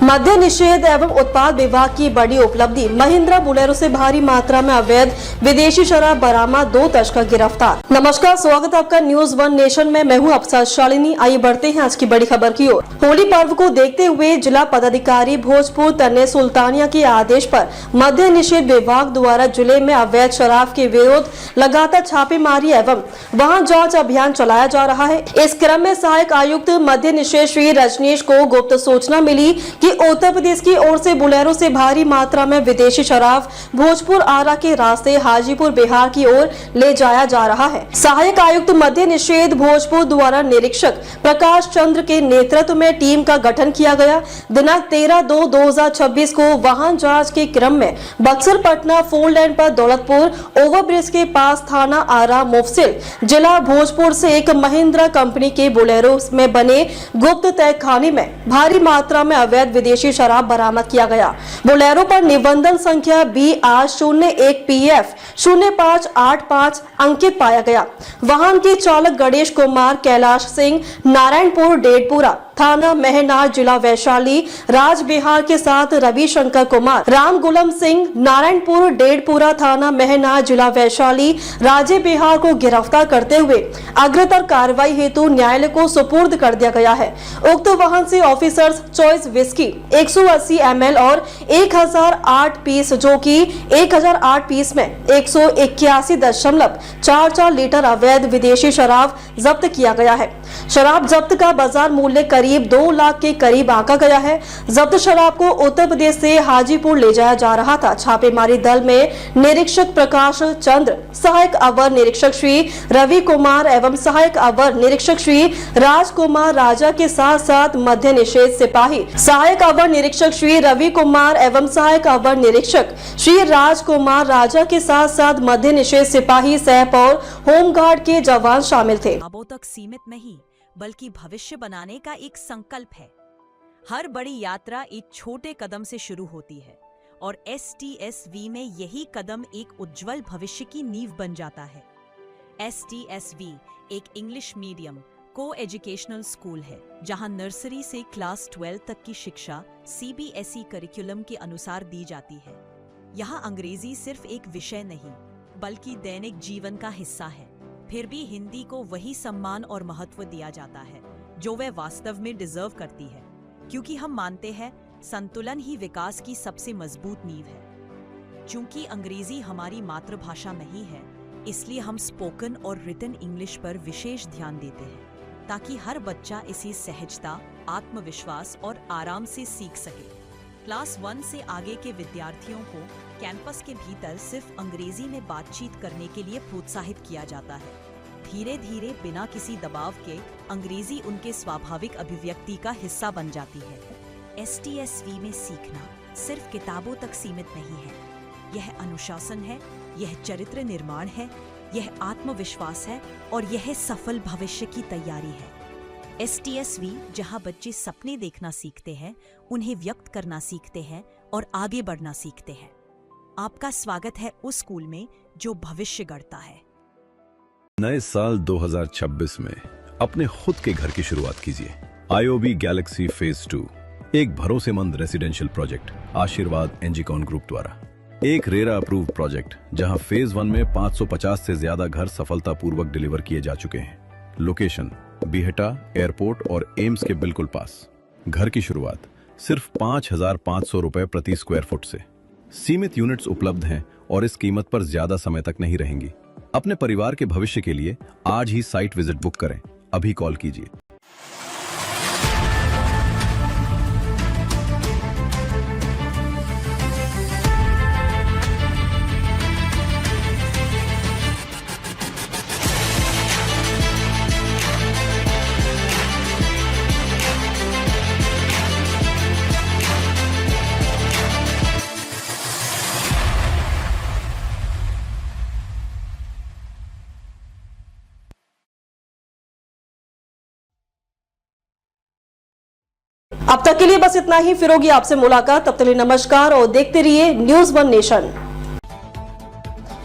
मद्य निषेध एवं उत्पाद विभाग की बड़ी उपलब्धि। महिंद्रा बुलेरो से भारी मात्रा में अवैध विदेशी शराब बरामद, 2 तस्कर गिरफ्तार। नमस्कार, स्वागत है आपका न्यूज वन नेशन में। मैं हूं अफसर शालिनी। आइए बढ़ते हैं आज की बड़ी खबर की ओर। होली पर्व को देखते हुए जिला पदाधिकारी भोजपुर तन्ने सुल्तानिया के आदेश पर मद्य निषेध विभाग द्वारा जिले में अवैध शराब के विरोध लगातार छापेमारी एवं वाहन जाँच अभियान चलाया जा रहा है। इस क्रम में सहायक आयुक्त मद्य निषेध श्री रजनीश को गुप्त सूचना मिली कि उत्तर प्रदेश की ओर से बुलेरो से भारी मात्रा में विदेशी शराब भोजपुर आरा के रास्ते हाजीपुर बिहार की ओर ले जाया जा रहा है। सहायक आयुक्त मद्य निषेध भोजपुर द्वारा निरीक्षक प्रकाश चंद्र के नेतृत्व में टीम का गठन किया गया। दिनांक 13/2/2026 को वाहन जांच के क्रम में बक्सर पटना 4 लेन पर दौलतपुर ओवरब्रिज के पास थाना आरा मुफसिल जिला भोजपुर से एक महिंद्रा कंपनी के बुलेरो में बने गुप्त तहखाने में भारी मात्रा में अवैध विदेशी शराब बरामद किया गया। बुलेरो पर निबंधन संख्या BR01 PF 0585 अंकित पाया गया। वाहन के चालक गणेश कुमार कैलाश सिंह नारायणपुर डेढ़पुरा थाना महनार जिला वैशाली राज बिहार के साथ रविशंकर कुमार राम गुलम सिंह नारायणपुर डेढ़पुरा थाना महनार जिला वैशाली राजे बिहार को गिरफ्तार करते हुए अग्रतर कार्रवाई हेतु न्यायालय को सुपुर्द कर दिया गया है। उक्त वाहन से ऑफिसर्स चॉइस विस्की 180 ml और 1008 पीस जो कि 1008 पीस में 181.44 लीटर अवैध विदेशी शराब जब्त किया गया है। शराब जब्त का बाजार मूल्य करीब 2 लाख के करीब आंका गया है। जब्त शराब को उत्तर प्रदेश से हाजीपुर ले जाया जा रहा था। छापेमारी दल में निरीक्षक प्रकाश चंद्र, सहायक अवर निरीक्षक श्री रवि कुमार एवं सहायक अवर निरीक्षक श्री राजकुमार राजा के साथ साथ मद्य निषेध सिपाही सहायक अवर निरीक्षक श्री रवि कुमार एवं सहायक अवर निरीक्षक श्री राजकुमार राजा के साथ साथ मद्य निषेध सिपाही सैप और होमगार्ड के जवान शामिल थे। अब तक सीमित नहीं बल्कि भविष्य बनाने का एक संकल्प है। हर बड़ी यात्रा एक छोटे कदम से शुरू होती है और STSV में यही कदम एक उज्जवल भविष्य की नींव बन जाता है। STSV एक इंग्लिश मीडियम को एजुकेशनल स्कूल है जहां नर्सरी से क्लास 12 तक की शिक्षा CBSE करिकुलम के अनुसार दी जाती है। यहां अंग्रेजी सिर्फ एक विषय नहीं बल्कि दैनिक जीवन का हिस्सा है। फिर भी हिंदी को वही सम्मान और महत्व दिया जाता है जो वह वास्तव में डिजर्व करती है, क्योंकि हम मानते हैं संतुलन ही विकास की सबसे मजबूत नींव है। चूंकि अंग्रेजी हमारी मातृभाषा नहीं है, इसलिए हम स्पोकन और रिटन इंग्लिश पर विशेष ध्यान देते हैं ताकि हर बच्चा इसे सहजता, आत्मविश्वास और आराम से सीख सके। क्लास 1 से आगे के विद्यार्थियों को कैंपस के भीतर सिर्फ अंग्रेजी में बातचीत करने के लिए प्रोत्साहित किया जाता है। धीरे धीरे बिना किसी दबाव के अंग्रेजी उनके स्वाभाविक अभिव्यक्ति का हिस्सा बन जाती है। STSV में सीखना सिर्फ किताबों तक सीमित नहीं है। यह अनुशासन है, यह चरित्र निर्माण है, यह आत्मविश्वास है और यह सफल भविष्य की तैयारी है। STSV जहां बच्चे सपने देखना सीखते हैं, उन्हें व्यक्त करना सीखते हैं और आगे बढ़ना सीखते हैं। आपका स्वागत है उस स्कूल में जो भविष्य गढ़ता है। नए साल 2026 में अपने खुद के घर की शुरुआत कीजिए। IOB गैलेक्सी फेज 2 एक भरोसेमंद रेसिडेंशियल प्रोजेक्ट आशीर्वाद एनजीकॉन ग्रुप द्वारा एक रेरा अप्रूव प्रोजेक्ट जहां फेज 1 में 550 से ज्यादा घर सफलतापूर्वक डिलीवर किए जा चुके हैं। लोकेशन बिहटा एयरपोर्ट और एम्स के बिल्कुल पास। घर की शुरुआत सिर्फ 5,500 रुपए प्रति स्क्वायर फुट से। सीमित यूनिट्स उपलब्ध हैं और इस कीमत पर ज्यादा समय तक नहीं रहेंगी। अपने परिवार के भविष्य के लिए आज ही साइट विजिट बुक करें। अभी कॉल कीजिए। अब तक के लिए बस इतना ही। फिर होगी आपसे मुलाकात। तब तक के लिए नमस्कार और देखते रहिए न्यूज वन नेशन।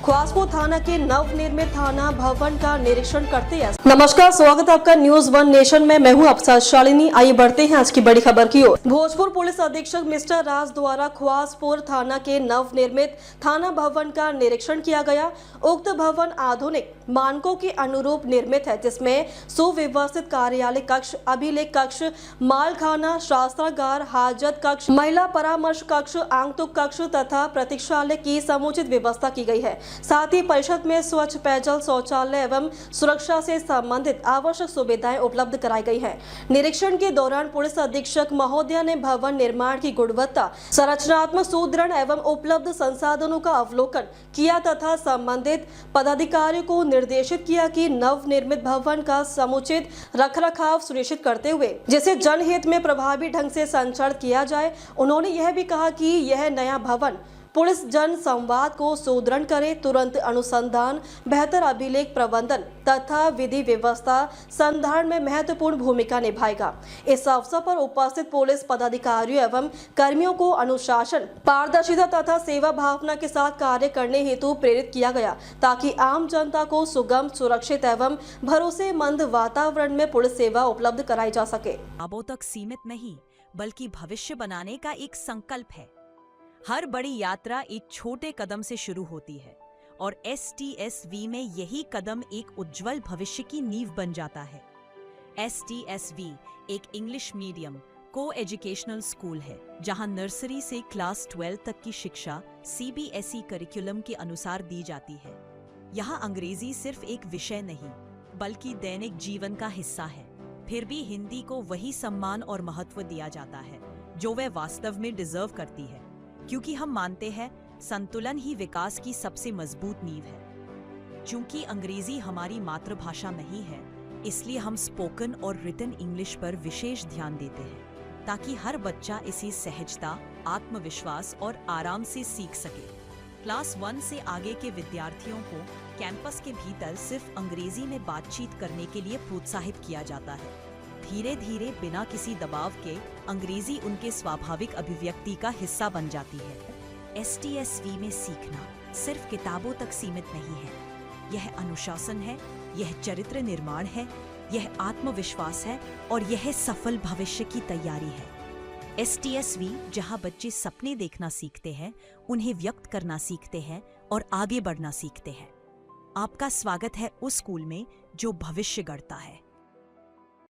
ख्वासपुर थाना के नवनिर्मित थाना भवन का निरीक्षण करते हैं। नमस्कार, स्वागत है आपका न्यूज वन नेशन में। मैं हूं अफसर शालिनी। आइए बढ़ते हैं आज की बड़ी खबर की ओर। भोजपुर पुलिस अधीक्षक मिस्टर राज द्वारा ख्वासपुर थाना के नवनिर्मित थाना भवन का निरीक्षण किया गया। उक्त भवन आधुनिक मानकों के अनुरूप निर्मित है, जिसमें सुव्यवस्थित कार्यालय कक्ष, अभिलेख कक्ष, मालखाना, शास्त्रागार, हाजत कक्ष, महिला परामर्श कक्ष, आंगतुक कक्ष तथा प्रतीक्षालय की समुचित व्यवस्था की गई है। साथ ही परिषद में स्वच्छ पेयजल, शौचालय एवं सुरक्षा से संबंधित आवश्यक सुविधाएं उपलब्ध कराई गई हैं। निरीक्षण के दौरान पुलिस अधीक्षक महोदय ने भवन निर्माण की गुणवत्ता, संरचनात्मक सुदृढ़ एवं उपलब्ध संसाधनों का अवलोकन किया तथा संबंधित पदाधिकारियों को निर्देशित किया कि नवनिर्मित भवन का समुचित रखरखाव सुनिश्चित करते हुए जिसे जनहित में प्रभावी ढंग से संचालित किया जाए। उन्होंने यह भी कहा कि यह नया भवन पुलिस जन संवाद को सुदृढ़ करे, तुरंत अनुसंधान, बेहतर अभिलेख प्रबंधन तथा विधि व्यवस्था संधारण में महत्वपूर्ण भूमिका निभाएगा। इस अवसर पर उपस्थित पुलिस पदाधिकारियों एवं कर्मियों को अनुशासन, पारदर्शिता तथा सेवा भावना के साथ कार्य करने हेतु प्रेरित किया गया, ताकि आम जनता को सुगम, सुरक्षित एवं भरोसेमंद वातावरण में पुलिस सेवा उपलब्ध कराई जा सके। ख्वाबों तक सीमित नहीं, बल्कि भविष्य बनाने का एक संकल्प है। हर बड़ी यात्रा एक छोटे कदम से शुरू होती है और STSV में यही कदम एक उज्जवल भविष्य की नींव बन जाता है। STSV एक इंग्लिश मीडियम को एजुकेशनल स्कूल है, जहां नर्सरी से क्लास 12 तक की शिक्षा CBSE करिकुलम के अनुसार दी जाती है। यहां अंग्रेजी सिर्फ एक विषय नहीं, बल्कि दैनिक जीवन का हिस्सा है। फिर भी हिंदी को वही सम्मान और महत्व दिया जाता है जो वह वास्तव में डिजर्व करती है, क्योंकि हम मानते हैं संतुलन ही विकास की सबसे मजबूत नींव है। चूंकि अंग्रेजी हमारी मातृभाषा नहीं है, इसलिए हम स्पोकन और रिटन इंग्लिश पर विशेष ध्यान देते हैं, ताकि हर बच्चा इसी सहजता, आत्मविश्वास और आराम से सीख सके। क्लास 1 से आगे के विद्यार्थियों को कैंपस के भीतर सिर्फ अंग्रेजी में बातचीत करने के लिए प्रोत्साहित किया जाता है। धीरे धीरे बिना किसी दबाव के अंग्रेजी उनके स्वाभाविक अभिव्यक्ति का हिस्सा बन जाती है। STSV में सीखना सिर्फ किताबों तक सीमित नहीं है। यह अनुशासन है, यह चरित्र निर्माण है, यह आत्मविश्वास है और यह सफल भविष्य की तैयारी है। STSV जहां बच्चे सपने देखना सीखते हैं, उन्हें व्यक्त करना सीखते हैं और आगे बढ़ना सीखते हैं। आपका स्वागत है उस स्कूल में जो भविष्य गढ़ता है।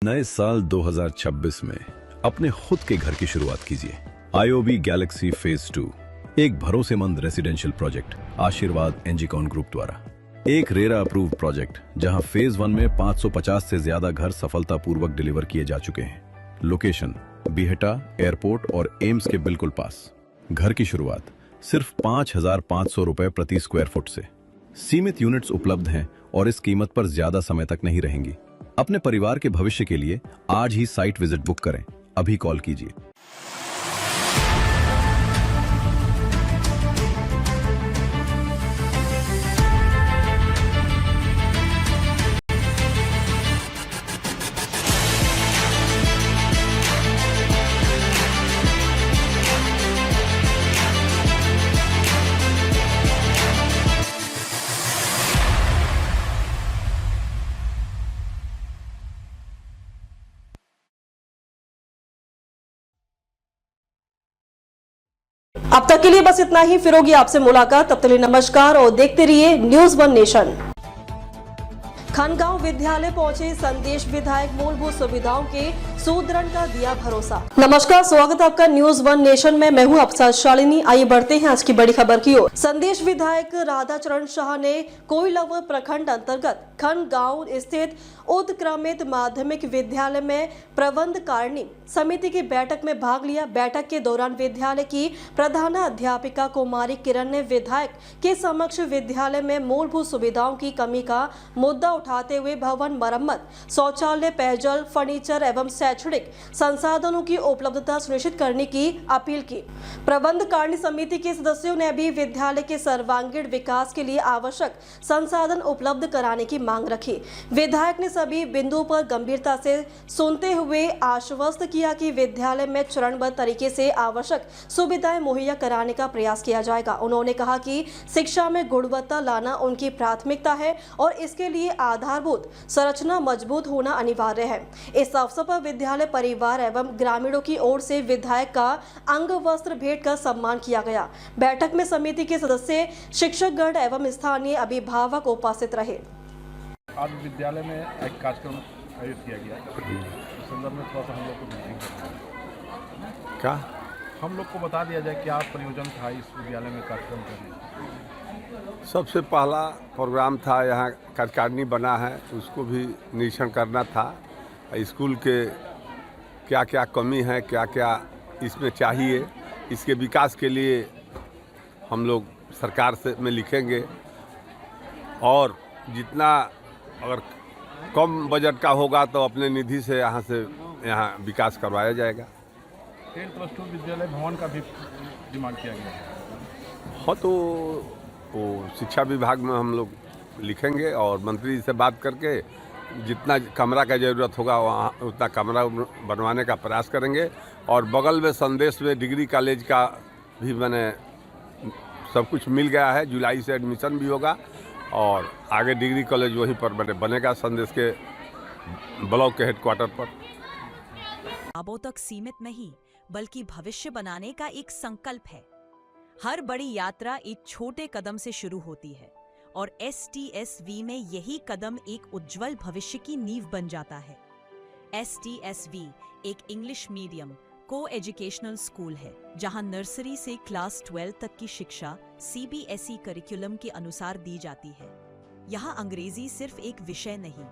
नए साल 2026 में अपने खुद के घर की शुरुआत कीजिए। IOB गैलेक्सी फेज 2 एक भरोसेमंद रेसिडेंशियल प्रोजेक्ट आशीर्वाद एनजीकॉन ग्रुप द्वारा एक रेरा अप्रूव्ड प्रोजेक्ट, जहां फेज 1 में 550 से ज्यादा घर सफलतापूर्वक डिलीवर किए जा चुके हैं। लोकेशन बिहटा एयरपोर्ट और एम्स के बिल्कुल पास। घर की शुरुआत सिर्फ 5,500 रुपए प्रति स्क्वायर फुट से। सीमित यूनिट्स उपलब्ध हैं और इस कीमत पर ज्यादा समय तक नहीं रहेंगी। अपने परिवार के भविष्य के लिए आज ही साइट विजिट बुक करें। अभी कॉल कीजिए। अब तक के लिए बस इतना ही। फिर होगी आपसे मुलाकात। तब तक के लिए नमस्कार और देखते रहिए न्यूज वन नेशन। खनगांव विद्यालय पहुंचे संदेश विधायक, मूलभूत सुविधाओं के सुदृढ़ का दिया भरोसा। नमस्कार, स्वागत है आपका न्यूज वन नेशन में। मैं हूं अफसर शालिनी। आइए बढ़ते हैं आज की बड़ी खबर की ओर। संदेश विधायक राधाचरण शाह ने कोइलवर प्रखंड अंतर्गत खनगांव स्थित उत्क्रमित माध्यमिक विद्यालय में प्रबंधकारिणी समिति की बैठक में भाग लिया। बैठक के दौरान विद्यालय की प्रधानाध्यापिका कुमारी किरण ने विधायक के समक्ष विद्यालय में मूलभूत सुविधाओं की कमी का मुद्दा उठाते हुए भवन मरम्मत, शौचालय, पेयजल, फर्नीचर एवं शैक्षणिक संसाधनों की उपलब्धता सुनिश्चित करने की अपील की। प्रबंधकारिणी समिति के सदस्यों ने भी विद्यालय के सर्वांगीण विकास के लिए आवश्यक संसाधन उपलब्ध कराने की मांग रखी। विधायक ने सभी बिंदुओं पर गंभीरता से सुनते हुए आश्वस्त किया कि विद्यालय में चरणबद्ध तरीके से आवश्यक सुविधाएं मुहैया कराने का प्रयास किया जाएगा। उन्होंने कहा कि शिक्षा में गुणवत्ता लाना उनकी प्राथमिकता है और इसके लिए आधारभूत संरचना मजबूत होना अनिवार्य है। इस अवसर पर विद्यालय परिवार एवं ग्रामीणों की ओर से विधायक का अंग वस्त्र भेंट कर सम्मान किया गया। बैठक में समिति के सदस्य, शिक्षकगण एवं स्थानीय अभिभावक उपस्थित रहे। आज विद्यालय में एक कार्यक्रम आयोजित किया गया। इस संदर्भ में थोड़ा सा हम लोग को मीटिंग क्या हम लोग को बता दिया जाए क्या प्रयोजन था इस विद्यालय में कार्यक्रम करने। सबसे पहला प्रोग्राम था, यहाँ कार्यकारिणी बना है, उसको भी निरीक्षण करना था। स्कूल के क्या क्या कमी है, क्या क्या इसमें चाहिए, इसके विकास के लिए हम लोग सरकार से में लिखेंगे और जितना अगर कम बजट का होगा तो अपने निधि से यहाँ विकास करवाया जाएगा। 10+2 विद्यालय भवन का भी डिमांड किया गया है। हाँ, तो वो शिक्षा विभाग में हम लोग लिखेंगे और मंत्री जी से बात करके जितना कमरा का ज़रूरत होगा वहाँ उतना कमरा बनवाने का प्रयास करेंगे। और बगल में संदेश में डिग्री कॉलेज का भी मैंने सब कुछ मिल गया है, जुलाई से एडमिशन भी होगा और आगे डिग्री कॉलेज वहीं पर बनेगा, संदेश के ब्लॉक के हेडक्वार्टर पर। ख्वाबों तक सीमित नहीं बल्कि भविष्य बनाने का एक संकल्प है। हर बड़ी यात्रा एक छोटे कदम से शुरू होती है और STSV में यही कदम एक उज्जवल भविष्य की नींव बन जाता है। STSV एक इंग्लिश मीडियम को एजुकेशनल स्कूल है जहां नर्सरी से क्लास 12 तक की शिक्षा CBSE करिकुलम के अनुसार दी जाती है। यहां अंग्रेजी सिर्फ एक विषय नहीं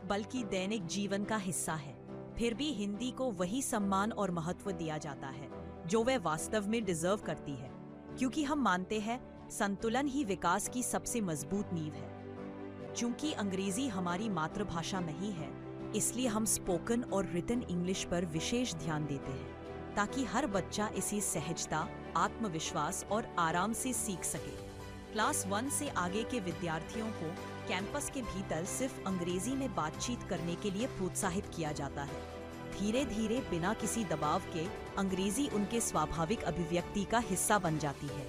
बल्कि दैनिक जीवन का हिस्सा है। फिर भी हिंदी को वही सम्मान और महत्व दिया जाता है जो वह वास्तव में डिजर्व करती है, क्योंकि हम मानते हैं संतुलन ही विकास की सबसे मजबूत नींव है। चूंकि अंग्रेजी हमारी मातृभाषा नहीं है, इसलिए हम स्पोकन और रिटन इंग्लिश पर विशेष ध्यान देते हैं ताकि हर बच्चा इसी सहजता, आत्मविश्वास और आराम से सीख सके। क्लास 1 से आगे के विद्यार्थियों को कैंपस के भीतर सिर्फ अंग्रेजी में बातचीत करने के लिए प्रोत्साहित किया जाता है। धीरे धीरे बिना किसी दबाव के अंग्रेजी उनके स्वाभाविक अभिव्यक्ति का हिस्सा बन जाती है।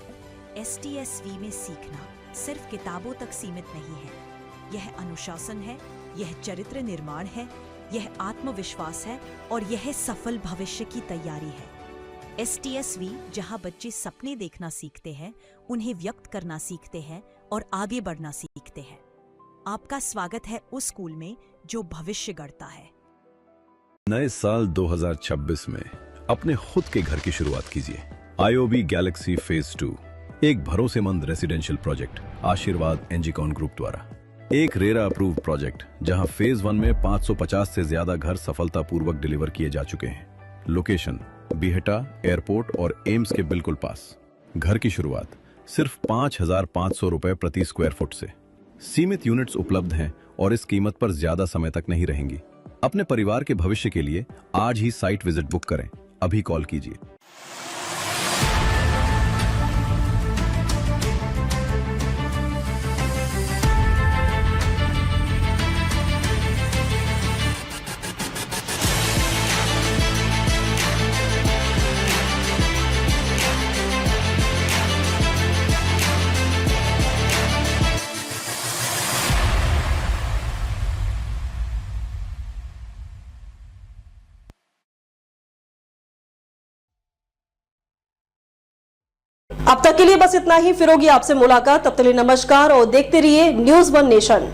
STSV में सीखना सिर्फ किताबों तक सीमित नहीं है, यह अनुशासन है, यह चरित्र निर्माण है, यह आत्मविश्वास है और यह सफल भविष्य की तैयारी है। STSV जहां बच्चे सपने देखना सीखते हैं, उन्हें व्यक्त करना सीखते हैं और आगे बढ़ना सीखते हैं। आपका स्वागत है उस स्कूल में जो भविष्य गढ़ता है। नए साल 2026 में अपने खुद के घर की शुरुआत कीजिए। IOB गैलेक्सी फेज 2 एक भरोसेमंद रेसिडेंशियल प्रोजेक्ट आशीर्वाद एनजीकॉन ग्रुप द्वारा एक रेरा अप्रूव्ड प्रोजेक्ट जहां फेज 1 में 550 से ज्यादा घर सफलतापूर्वक डिलीवर किए जा चुके हैं। लोकेशन बिहटा एयरपोर्ट और एम्स के बिल्कुल पास। घर की शुरुआत सिर्फ 5,500 रुपए प्रति स्क्वायर फुट से। सीमित यूनिट्स उपलब्ध हैं और इस कीमत पर ज्यादा समय तक नहीं रहेंगी। अपने परिवार के भविष्य के लिए आज ही साइट विजिट बुक करें। अभी कॉल कीजिए। अब तक के लिए बस इतना ही। फिर होगी आपसे मुलाकात। तब तक के लिए नमस्कार और देखते रहिए News 1 नेशन।